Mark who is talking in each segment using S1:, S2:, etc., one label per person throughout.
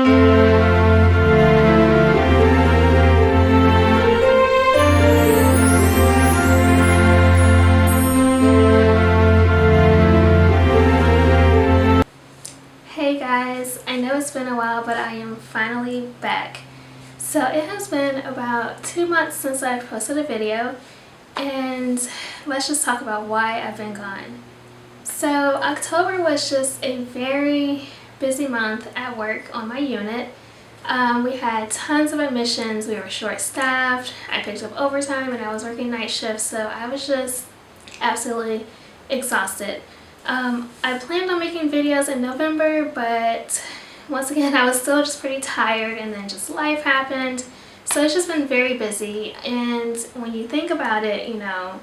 S1: Hey guys, I know it's been a while, but I am finally back. So it has been about 2 months since I've posted a video, and let's just talk about why I've been gone. So October was just a very busy month at work on my unit. We had tons of admissions, we were short-staffed, I picked up overtime and I was working night shifts, so I was just absolutely exhausted. I planned on making videos in November, but once again I was still just pretty tired, and then just life happened. So it's just been very busy, and when you think about it, you know,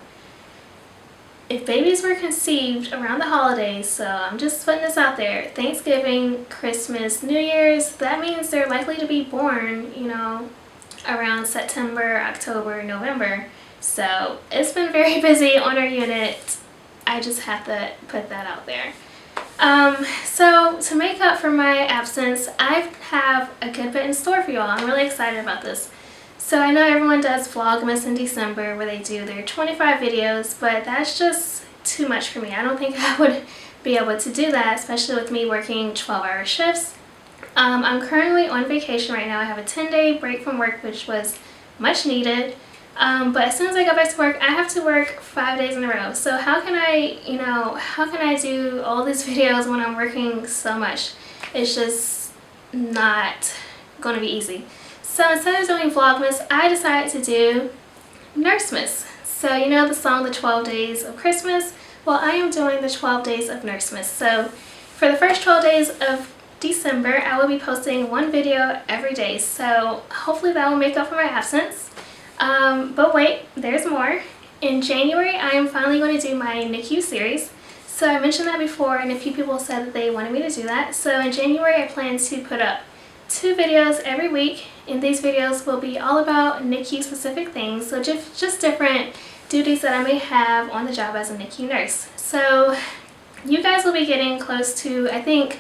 S1: if babies were conceived around the holidays, so I'm just putting this out there, Thanksgiving, Christmas, New Year's, that means they're likely to be born, you know, around September, October, November. So it's been very busy on our unit. I just have to put that out there. So to make up for my absence, I have a good bit in store for you all. I'm really excited about this. So I know everyone does Vlogmas in December where they do their 25 videos, but that's just too much for me. I don't think I would be able to do that, especially with me working 12-hour shifts. I'm currently on vacation right now. I have a 10-day break from work, which was much needed. But as soon as I go back to work, I have to work 5 days in a row. So how can I do all these videos when I'm working so much? It's just not going to be easy. So instead of doing Vlogmas, I decided to do Nursemas. So you know the song, The 12 Days of Christmas? Well, I am doing the 12 Days of Nursemas. So for the first 12 days of December, I will be posting one video every day. So hopefully that will make up for my absence. But wait, there's more. In January, I am finally going to do my NICU series. So I mentioned that before, and a few people said that they wanted me to do that. So in January, I plan to put up 2 videos every week, and these videos will be all about NICU specific things, so just different duties that I may have on the job as a NICU nurse. So you guys will be getting close to, I think,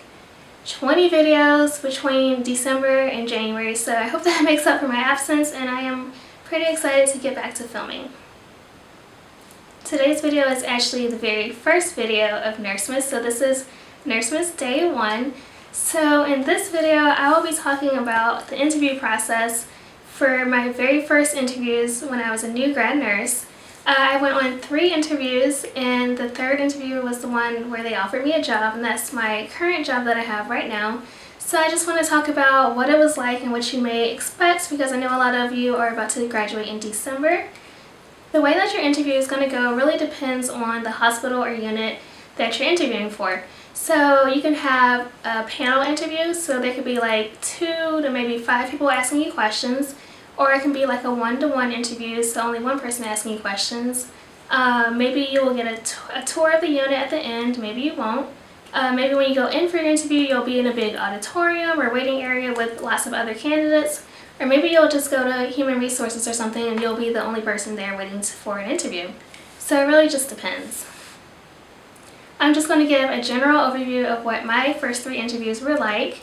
S1: 20 videos between December and January, so I hope that makes up for my absence, and I am pretty excited to get back to filming. Today's video is actually the very first video of Nursemas, so this is Nursemas Day 1. So in this video, I will be talking about the interview process for my very first interviews when I was a new grad nurse. I went on 3 interviews, and the 3rd interview was the one where they offered me a job, and that's my current job that I have right now. So I just want to talk about what it was like and what you may expect, because I know a lot of you are about to graduate in December. The way that your interview is going to go really depends on the hospital or unit that you're interviewing for. So you can have a panel interview, so there could be like 2 to maybe 5 people asking you questions, or it can be like a one-to-one interview, so only one person asking you questions. Maybe you will get a tour of the unit at the end, maybe you won't. Maybe when you go in for your interview, you'll be in a big auditorium or waiting area with lots of other candidates, or maybe you'll just go to human resources or something and you'll be the only person there waiting for an interview. So it really just depends. I'm just going to give a general overview of what my first 3 interviews were like.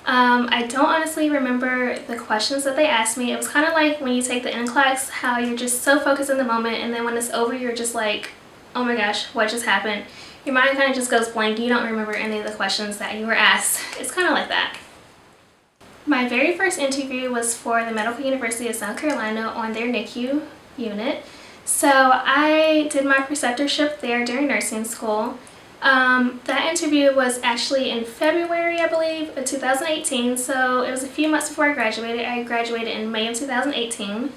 S1: I don't honestly remember the questions that they asked me. It was kind of like when you take the NCLEX, how you're just so focused in the moment, and then when it's over, you're just like, oh my gosh, what just happened? Your mind kind of just goes blank. You don't remember any of the questions that you were asked. It's kind of like that. My very first interview was for the Medical University of South Carolina on their NICU unit. So I did my preceptorship there during nursing school. That interview was actually in February, I believe, of 2018, so it was a few months before I graduated. I graduated in May of 2018.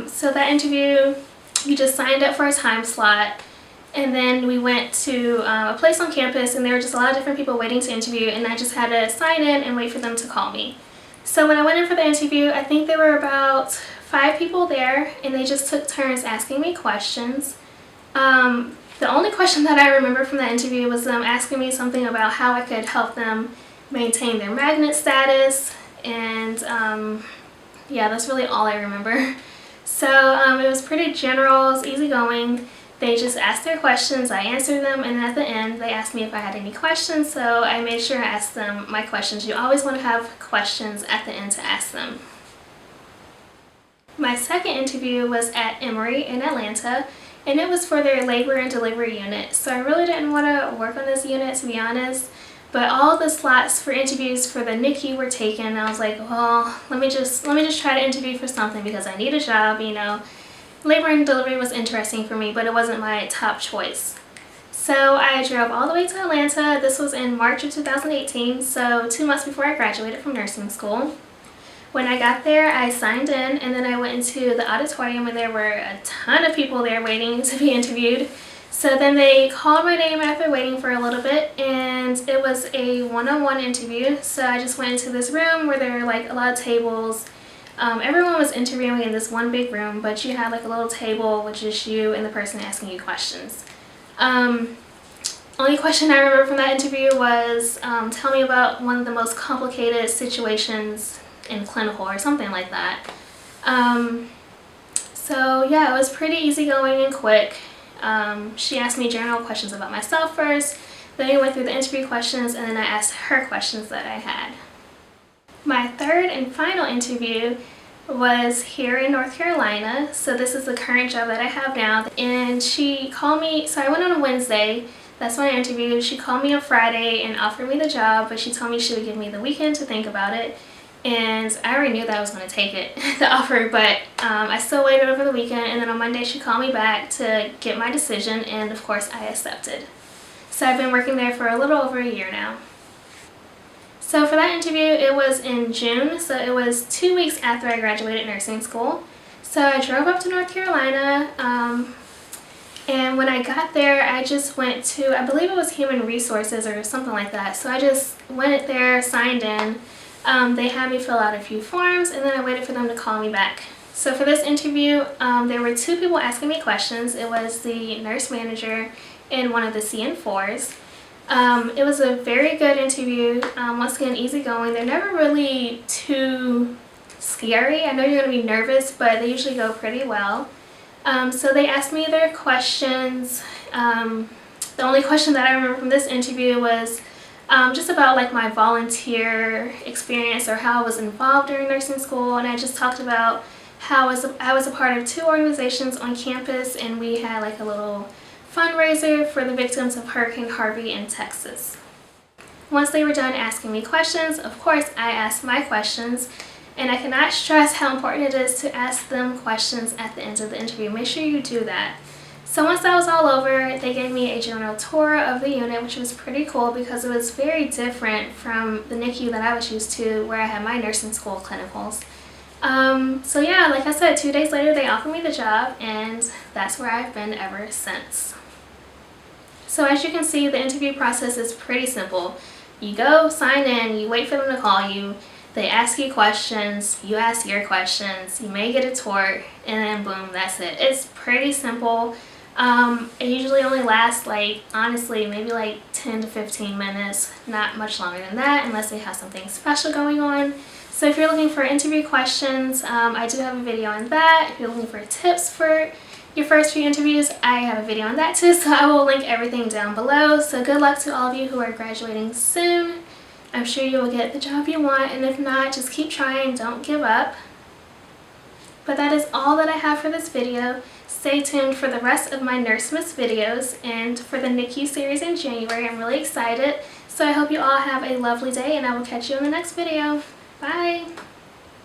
S1: So that interview, you just signed up for a time slot, and then we went to a place on campus, and there were just a lot of different people waiting to interview, and I just had to sign in and wait for them to call me. So when I went in for the interview, I think there were about 5 people there, and they just took turns asking me questions. The only question that I remember from that interview was them asking me something about how I could help them maintain their magnet status, and yeah, that's really all I remember. So it was pretty general, it was easygoing. They just asked their questions, I answered them, and at the end they asked me if I had any questions, so I made sure I asked them my questions. You always want to have questions at the end to ask them. My second interview was at Emory in Atlanta, and it was for their labor and delivery unit. So I really didn't want to work on this unit, to be honest, but all the slots for interviews for the NICU were taken. I was like, well, let me just try to interview for something because I need a job, you know. Labor and delivery was interesting for me, but it wasn't my top choice. So I drove all the way to Atlanta. This was in March of 2018, so 2 months before I graduated from nursing school. When I got there, I signed in, and then I went into the auditorium, and there were a ton of people there waiting to be interviewed. So then they called my name after waiting for a little bit, and it was a one-on-one interview. So I just went into this room where there were like a lot of tables. Everyone was interviewing in this one big room, but you had like a little table with just you and the person asking you questions. Only question I remember from that interview was, tell me about one of the most complicated situations in clinical or something like that. So yeah, it was pretty easygoing and quick. She asked me general questions about myself first, then we went through the interview questions, and then I asked her questions that I had. My third and final interview was here in North Carolina. So this is the current job that I have now, and she called me, so I went on a Wednesday. That's when I interviewed. She called me on Friday and offered me the job, but she told me she would give me the weekend to think about it. And I already knew that I was going to take it, the offer, but I still waited over the weekend, and then on Monday she called me back to get my decision, and of course I accepted. So I've been working there for a little over a year now. So for that interview, it was in June, so it was 2 weeks after I graduated nursing school. So I drove up to North Carolina, and when I got there, I just went to, I believe it was Human Resources or something like that. So I just went there, signed in. They had me fill out a few forms, and then I waited for them to call me back. So for this interview, there were 2 people asking me questions. It was the nurse manager and one of the CN4s. It was a very good interview. Once again, easygoing. They're never really too scary. I know you're going to be nervous, but they usually go pretty well. So they asked me their questions. The only question that I remember from this interview was just about like my volunteer experience or how I was involved during nursing school, and I just talked about how I was a part of 2 organizations on campus, and we had like a little fundraiser for the victims of Hurricane Harvey in Texas. Once they were done asking me questions, of course I asked my questions, and I cannot stress how important it is to ask them questions at the end of the interview. Make sure you do that. So once that was all over, they gave me a general tour of the unit, which was pretty cool because it was very different from the NICU that I was used to where I had my nursing school clinicals. So yeah, like I said, 2 days later they offered me the job, and that's where I've been ever since. So as you can see, the interview process is pretty simple. You go, sign in, you wait for them to call you, they ask you questions, you ask your questions, you may get a tour, and then boom, that's it. It's pretty simple. It usually only lasts like, honestly, maybe like 10 to 15 minutes, not much longer than that unless they have something special going on. So if you're looking for interview questions, I do have a video on that. If you're looking for tips for your first few interviews, I have a video on that too, so I will link everything down below. So good luck to all of you who are graduating soon. I'm sure you will get the job you want, and if not, just keep trying, don't give up. But that is all that I have for this video. Stay tuned for the rest of my Nursemas videos and for the NICU series in January. I'm really excited. So I hope you all have a lovely day, and I will catch you in the next video. Bye!